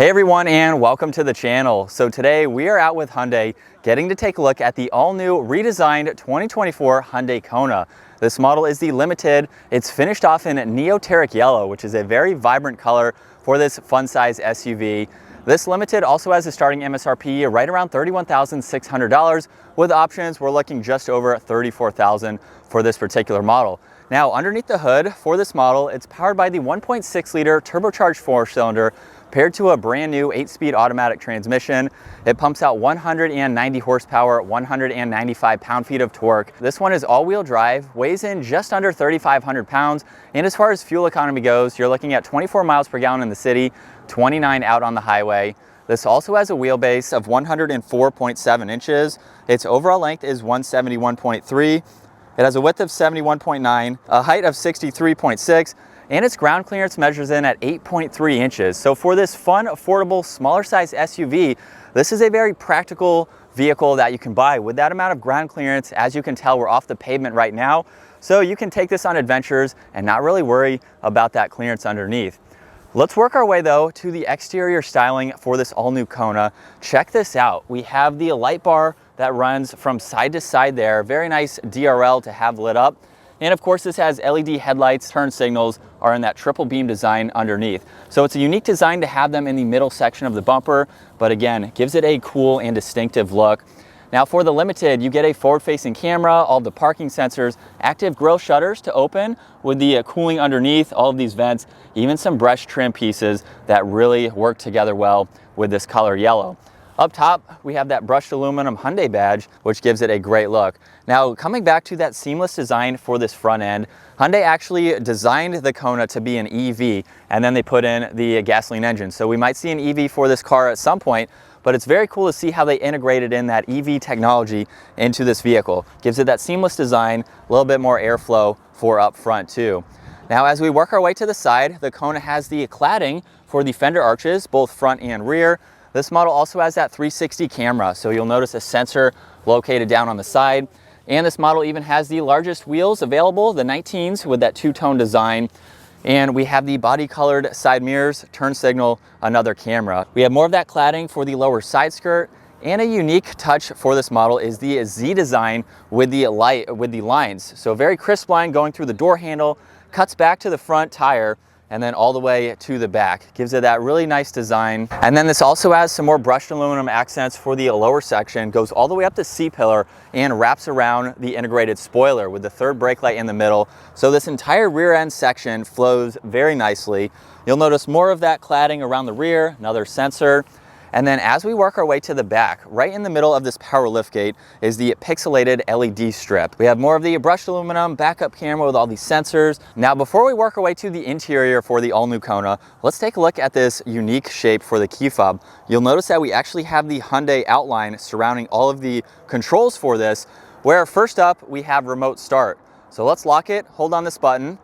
Hey everyone, and welcome to the channel. So today we are out with Hyundai getting to take a look at the all-new redesigned 2024 Hyundai Kona. This model is the Limited. It's finished off in Neoteric Yellow, which is a very vibrant color for this fun size SUV. This Limited also has a starting MSRP right around $31,600. With options, we're looking just over $34,000 for this particular model. Now, underneath the hood for this model, it's powered by the 1.6 liter turbocharged 4-cylinder paired to a brand new 8-speed automatic transmission. It pumps out 190 horsepower, 195 pound-feet of torque. This one is all-wheel drive, weighs in just under 3,500 pounds, and as far as fuel economy goes, you're looking at 24 miles per gallon in the city, 29 out on the highway. This also has a wheelbase of 104.7 inches. Its overall length is 171.3. It has a width of 71.9, a height of 63.6, and its ground clearance measures in at 8.3 inches. So for this fun, affordable, smaller size SUV, this is a very practical vehicle that you can buy with that amount of ground clearance. As you can tell, we're off the pavement right now, so you can take this on adventures and not really worry about that clearance underneath. Let's work our way though to the exterior styling for this all-new Kona. Check this out. We have the light bar that runs from side to side there. Very nice DRL to have lit up. And of course, this has LED headlights. Turn signals are in that triple beam design underneath. So it's a unique design to have them in the middle section of the bumper, but again, gives it a cool and distinctive look. Now for the Limited, you get a forward-facing camera, all the parking sensors, active grille shutters to open with the cooling underneath, all of these vents, even some brush trim pieces that really work together well with this color yellow. Up top, we have that brushed aluminum Hyundai badge, which gives it a great look. Now, coming back to that seamless design for this front end, Hyundai actually designed the Kona to be an EV, and then they put in the gasoline engine. So we might see an EV for this car at some point, but it's very cool to see how they integrated in that EV technology into this vehicle. Gives it that seamless design, a little bit more airflow for up front too. Now, as we work our way to the side, the Kona has the cladding for the fender arches, both front and rear. This model also has that 360 camera, so you'll notice a sensor located down on the side. And this model even has the largest wheels available, the 19s with that two-tone design. And we have the body colored side mirrors, turn signal, another camera. We have more of that cladding for the lower side skirt, and a unique touch for this model is the Z design with the lines. So very crisp line going through the door handle, cuts back to the front tire, and then all the way to the back. Gives it that really nice design. And then this also has some more brushed aluminum accents for the lower section, goes all the way up the C-pillar and wraps around the integrated spoiler with the third brake light in the middle. So this entire rear end section flows very nicely. You'll notice more of that cladding around the rear, another sensor. And then as we work our way to the back, right in the middle of this power liftgate is the pixelated LED strip. We have more of the brushed aluminum backup camera with all these sensors. Now, before we work our way to the interior for the all-new Kona, let's take a look at this unique shape for the key fob. You'll notice that we actually have the Hyundai outline surrounding all of the controls for this, where first up, we have remote start. So let's lock it, hold on this button,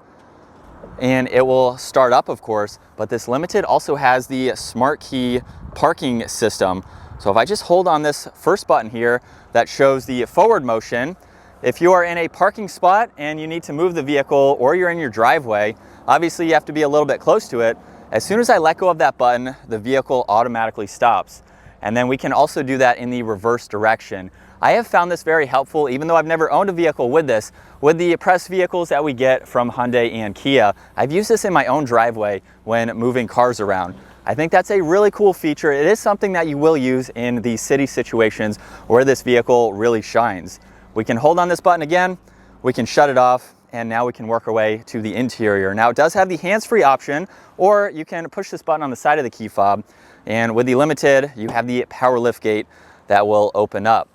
and it will start up, of course, but this Limited also has the smart key parking system. So if I just hold on this first button here that shows the forward motion, if you are in a parking spot and you need to move the vehicle, or you're in your driveway, obviously you have to be a little bit close to it. As soon as I let go of that button, the vehicle automatically stops. And then we can also do that in the reverse direction. I have found this very helpful, even though I've never owned a vehicle with this. With the press vehicles that we get from Hyundai and Kia, I've used this in my own driveway when moving cars around. I think that's a really cool feature. It is something that you will use in the city situations where this vehicle really shines. We can hold on this button again, we can shut it off, and now we can work our way to the interior. Now, it does have the hands-free option, or you can push this button on the side of the key fob. And with the Limited, you have the power liftgate that will open up.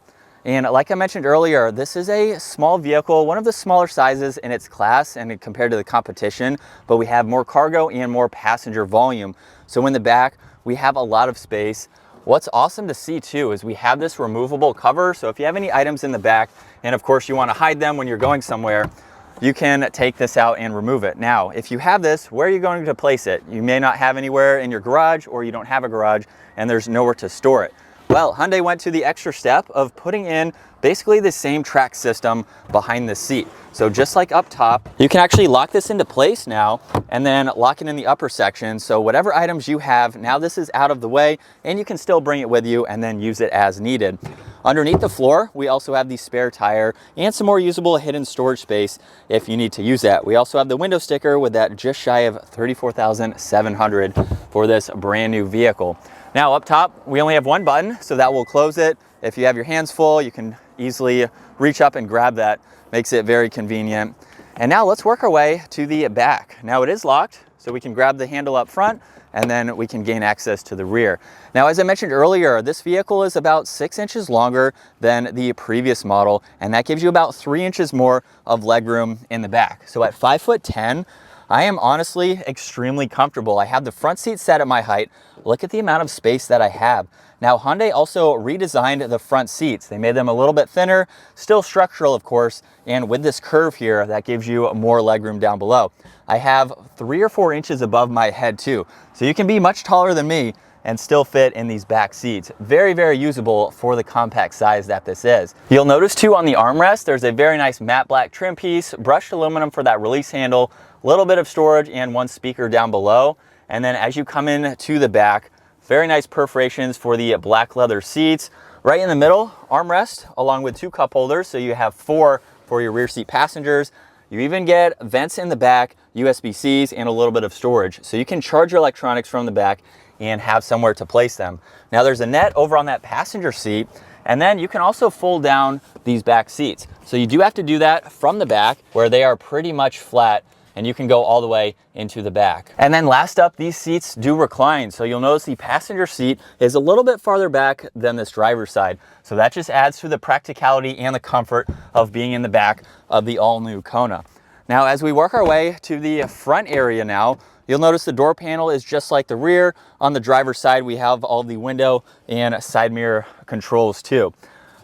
And like I mentioned earlier, this is a small vehicle, one of the smaller sizes in its class and compared to the competition, but we have more cargo and more passenger volume. So in the back, we have a lot of space. What's awesome to see too is we have this removable cover. So if you have any items in the back, and of course you want to hide them when you're going somewhere, you can take this out and remove it. Now, if you have this, where are you going to place it? You may not have anywhere in your garage, or you don't have a garage and there's nowhere to store it. Well, Hyundai went to the extra step of putting in basically the same track system behind the seat. So just like up top, you can actually lock this into place now and then lock it in the upper section. So whatever items you have, now this is out of the way and you can still bring it with you and then use it as needed. Underneath the floor, we also have the spare tire and some more usable hidden storage space if you need to use that. We also have the window sticker with that just shy of $34,700 for this brand new vehicle. Now up top, we only have one button, so that will close it. If you have your hands full, you can easily reach up and grab that. Makes it very convenient. And now let's work our way to the back. Now it is locked, so we can grab the handle up front and then we can gain access to the rear. Now, as I mentioned earlier, this vehicle is about 6 inches longer than the previous model, and that gives you about 3 inches more of legroom in the back. So at 5'10", I am honestly extremely comfortable. I have the front seat set at my height. Look at the amount of space that I have. Now, Hyundai also redesigned the front seats. They made them a little bit thinner, still structural, of course, and with this curve here, that gives you more legroom down below. I have 3 or 4 inches above my head too, so you can be much taller than me and still fit in these back seats. Very, very usable for the compact size that this is. You'll notice too on the armrest, there's a very nice matte black trim piece, brushed aluminum for that release handle, a little bit of storage and one speaker down below. And then as you come in to the back, very nice perforations for the black leather seats. Right in the middle, armrest, along with 2 cup holders, so you have 4 for your rear seat passengers. You even get vents in the back, USB-Cs, and a little bit of storage. So you can charge your electronics from the back and have somewhere to place them. Now there's a net over on that passenger seat, and then you can also fold down these back seats. So you do have to do that from the back where they are pretty much flat, and you can go all the way into the back. And then last up, these seats do recline. So you'll notice the passenger seat is a little bit farther back than this driver's side. So that just adds to the practicality and the comfort of being in the back of the all-new Kona. Now, as we work our way to the front area now, you'll notice the door panel is just like the rear. On the driver's side, we have all the window and side mirror controls too.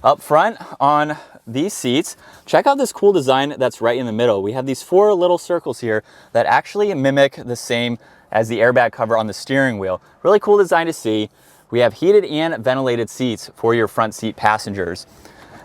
Up front on these seats, check out this cool design that's right in the middle. We have these 4 little circles here that actually mimic the same as the airbag cover on the steering wheel. Really cool design to see. We have heated and ventilated seats for your front seat passengers.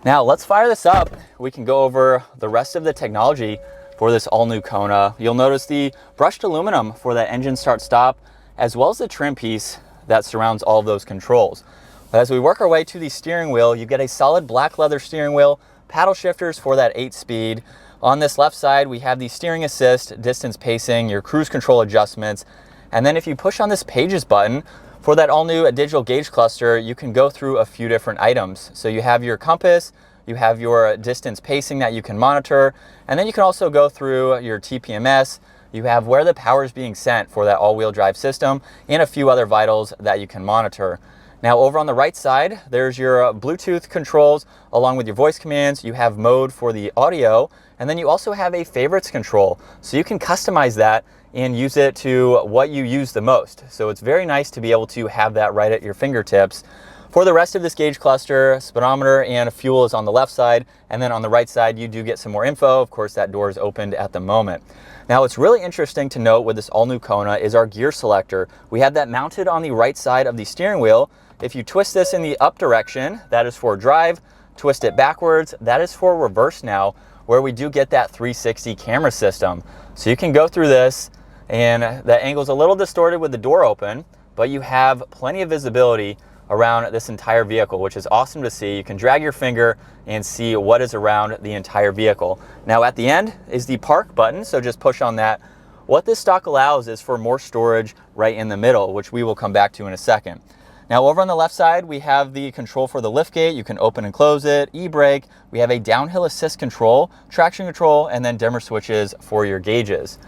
Now let's fire this up. We can go over the rest of the technology for this all-new Kona. You'll notice the brushed aluminum for that engine start-stop, as well as the trim piece that surrounds all of those controls. But as we work our way to the steering wheel, you get a solid black leather steering wheel, paddle shifters for that 8-speed. On this left side, we have the steering assist, distance pacing, your cruise control adjustments. And then if you push on this pages button, for that all-new digital gauge cluster, you can go through a few different items. So you have your compass, you have your distance pacing that you can monitor, and then you can also go through your TPMS. You have where the power is being sent for that all-wheel drive system, and a few other vitals that you can monitor. Now over on the right side, there's your Bluetooth controls along with your voice commands. You have mode for the audio, and then you also have a favorites control. So you can customize that and use it to what you use the most. So it's very nice to be able to have that right at your fingertips. For the rest of this gauge cluster, speedometer and fuel is on the left side, and then on the right side you do get some more info. Of course, that door is opened at the moment. Now, what's really interesting to note with this all-new Kona is our gear selector. We have that mounted on the right side of the steering wheel. If you twist this in the up direction, that is for drive. Twist it backwards, that is for reverse now, where we do get that 360 camera system. So you can go through this, and that angle's a little distorted with the door open, but you have plenty of visibility around this entire vehicle, which is awesome to see. You can drag your finger and see what is around the entire vehicle. Now at the end is the park button, so just push on that. What this stock allows is for more storage right in the middle, which we will come back to in a second. Now over on the left side, we have the control for the liftgate. You can open and close it, e-brake. We have a downhill assist control, traction control, and then dimmer switches for your gauges.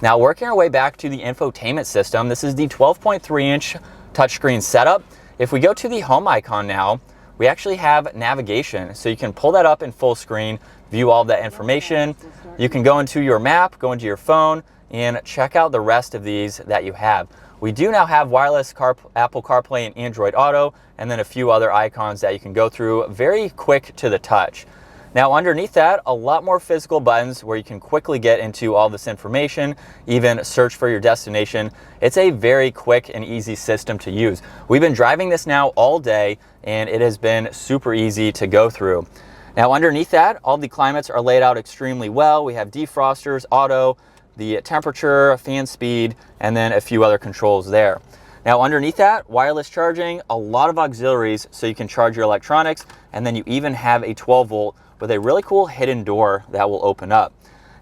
Now working our way back to the infotainment system, this is the 12.3-inch touchscreen setup. If we go to the home icon now, we actually have navigation. So you can pull that up in full screen, view all of that information. You can go into your map, go into your phone, and check out the rest of these that you have. We do now have wireless Apple CarPlay and Android Auto, and then a few other icons that you can go through very quick to the touch. Now underneath that, a lot more physical buttons where you can quickly get into all this information, even search for your destination. It's a very quick and easy system to use. We've been driving this now all day and it has been super easy to go through. Now underneath that, all the climates are laid out extremely well. We have defrosters, auto, the temperature, fan speed, and then a few other controls there. Now underneath that, wireless charging, a lot of auxiliaries so you can charge your electronics, and then you even have a 12 volt with a really cool hidden door that will open up.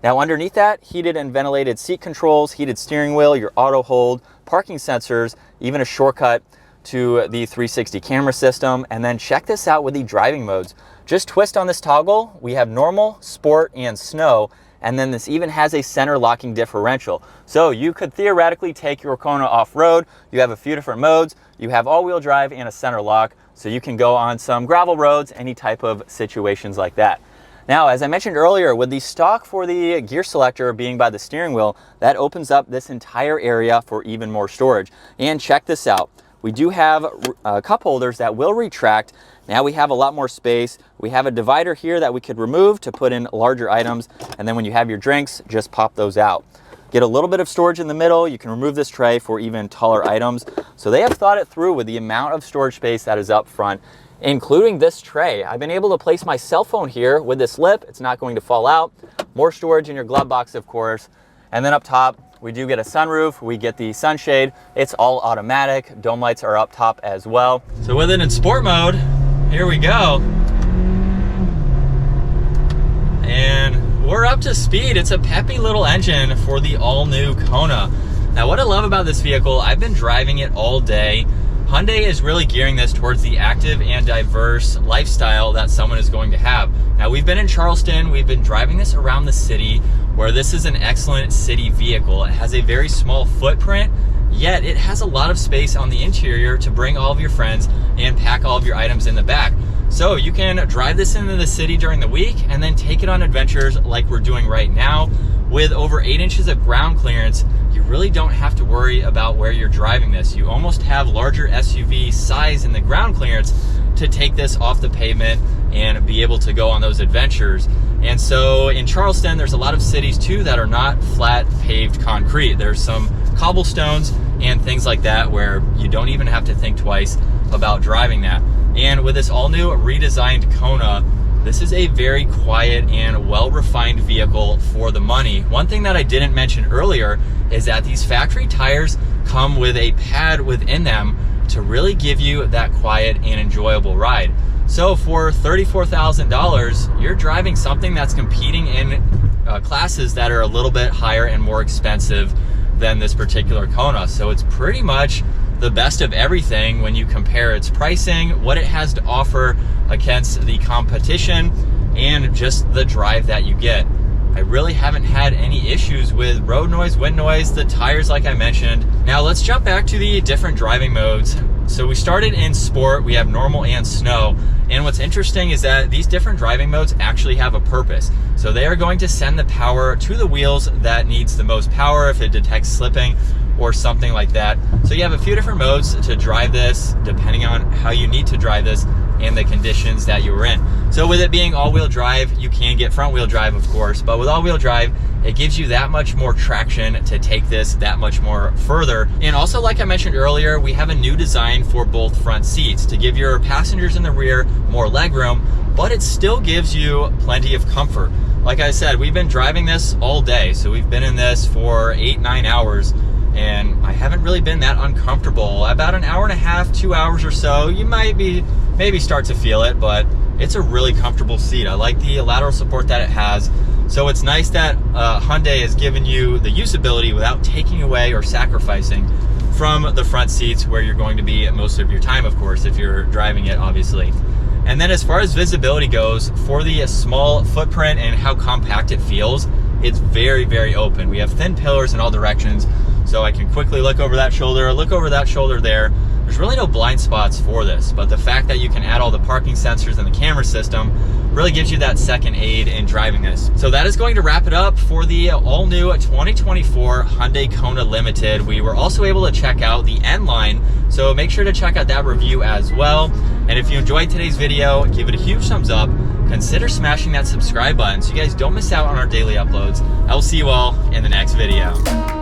Now underneath that, heated and ventilated seat controls, heated steering wheel, your auto hold, parking sensors, even a shortcut to the 360 camera system. And then check this out with the driving modes. Just twist on this toggle, we have normal, sport, and snow. And then this even has a center locking differential. So you could theoretically take your Kona off-road. You have a few different modes. You have all-wheel drive and a center lock. So you can go on some gravel roads, any type of situations like that. Now, as I mentioned earlier, with the stock for the gear selector being by the steering wheel, that opens up this entire area for even more storage. And check this out. We do have cup holders that will retract. Now we have a lot more space. We have a divider here that we could remove to put in larger items. And then when you have your drinks, just pop those out. Get a little bit of storage in the middle. You can remove this tray for even taller items. So they have thought it through with the amount of storage space that is up front, including this tray. I've been able to place my cell phone here with this lip. It's not going to fall out. More storage in your glove box, of course. And then up top, we do get a sunroof. We get the sunshade. It's all automatic. Dome lights are up top as well. So with it in sport mode, here we go. And we're up to speed. It's a peppy little engine for the all-new Kona. Now, what I love about this vehicle, I've been driving it all day. Hyundai is really gearing this towards the active and diverse lifestyle that someone is going to have. Now, we've been in Charleston. We've been driving this around the city, where this is an excellent city vehicle. It has a very small footprint, yet it has a lot of space on the interior to bring all of your friends and pack all of your items in the back. So you can drive this into the city during the week and then take it on adventures like we're doing right now. With over 8 inches of ground clearance, you really don't have to worry about where you're driving this. You almost have larger SUV size in the ground clearance to take this off the pavement and be able to go on those adventures. And so in Charleston, there's a lot of cities too that are not flat paved concrete. There's some cobblestones and things like that where you don't even have to think twice about driving that. And with this all new redesigned Kona, this is a very quiet and well-refined vehicle for the money. One thing that I didn't mention earlier is that these factory tires come with a pad within them to really give you that quiet and enjoyable ride. So for $34,000, you're driving something that's competing in classes that are a little bit higher and more expensive than this particular Kona. So it's pretty much the best of everything when you compare its pricing, what it has to offer against the competition, and just the drive that you get. I really haven't had any issues with road noise, wind noise, the tires like I mentioned. Now let's jump back to the different driving modes. So we started in sport, we have normal and snow. And what's interesting is that these different driving modes actually have a purpose. So they are going to send the power to the wheels that needs the most power if it detects slipping or something like that. So you have a few different modes to drive this depending on how you need to drive this and the conditions that you were in. So with it being all-wheel drive, you can get front-wheel drive, of course, but with all-wheel drive, it gives you that much more traction to take this that much more further. And also, like I mentioned earlier, we have a new design for both front seats to give your passengers in the rear more legroom, but it still gives you plenty of comfort. Like I said, we've been driving this all day, so we've been in this for 8-9 hours, and I haven't really been that uncomfortable. About an hour and a half, 2 hours or so, you might maybe start to feel it, but it's a really comfortable seat. I like the lateral support that it has. So it's nice that Hyundai has given you the usability without taking away or sacrificing from the front seats where you're going to be most of your time, of course, if you're driving it, obviously. And then as far as visibility goes, for the small footprint and how compact it feels, it's very, very open. We have thin pillars in all directions, so I can quickly look over that shoulder there. There's really no blind spots for this, but the fact that you can add all the parking sensors and the camera system really gives you that second aid in driving this. So that is going to wrap it up for the all-new 2024 Hyundai Kona Limited. We were also able to check out the N-Line, so make sure to check out that review as well. And if you enjoyed today's video, give it a huge thumbs up. Consider smashing that subscribe button so you guys don't miss out on our daily uploads. I will see you all in the next video.